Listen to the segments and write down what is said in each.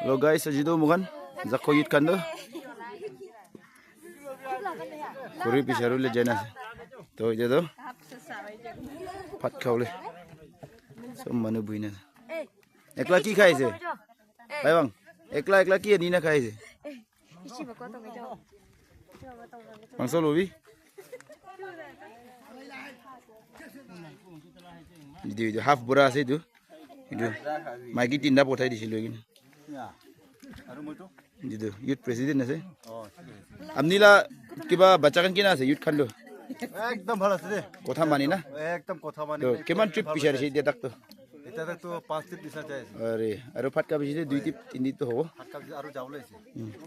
Lo guys ajido mukan zakoyit kando kuri pisaru le jana to ije do phat khawle som manu buina ekla ki khaise bai bang ekla ki ani na khaise mangso lobi Itu half beras itu magi tinda pothai disilu gini itu youth president আছে আমনিলা কিবা বাচ্চাকান কিনা আছে youth খান্ডো একদম ভালো আছে রে কথা মানি না একদম কথা মানি তো কেমন ট্রিপ পিছারে দিয়া তাক তো এটা তো 5 ট্রিপ পিছা যায় আরে আর ফাটকা বেশি 2 ট্রিপ 3 ট্রিপ তো হবো ফাটকা আর যাওলাইছে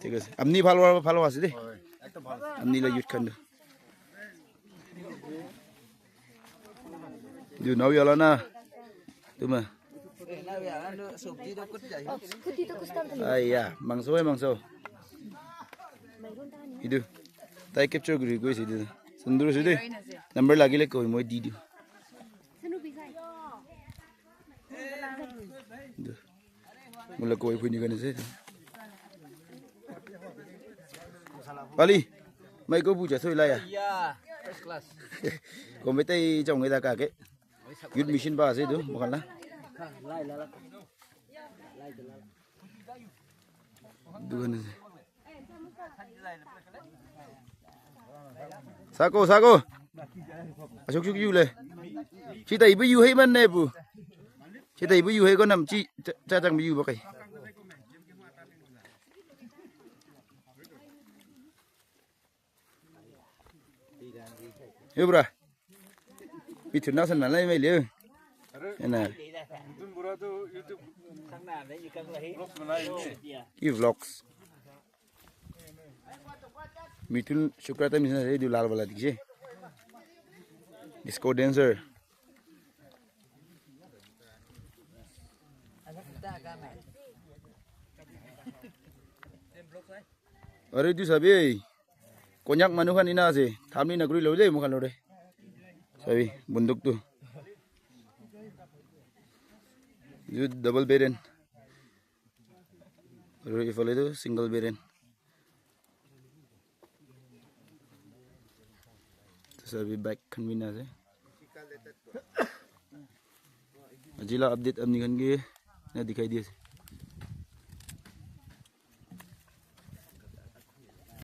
ঠিক আছে আমনি ভালো আছে দে একদম ভালো আমনিলা youth খান্ডো Du nawi ala na. Tuma. Ayah, mangso. Itu. Tai capture guri goi sidu. Sundur sidu. Number lagi le koi moi di di. Itu. Mula koi puni kan se. Pali. Mai ko puja soi la ya. Iya, first class. Ko mai tai chong người ta cả cái. Youth mission ba ase itu bukan lah. Dugan ase. Sako. Asuk yu le. Cita ibu yu hai man ne bu. Cita ibu yu hai ko nam chi cha chang bi yu ba kai. Yo bra. Itu nak sana lagi mai le. Enak. Tun bura tu YouTube vlogs बनाए Ini vlogs. Mitun syukrata misalnya saya di lal bala dikje. Disco dancer. Are itu sabi. Konyak manukan ina sih. Thamni naguri lo deh mukan lo deh. Sabi bunduk tu. Itu double baren. Baru ifal itu single baren. Terus sabi back kan bina sih. Ajila update amni kan ge na dikhai dia sih.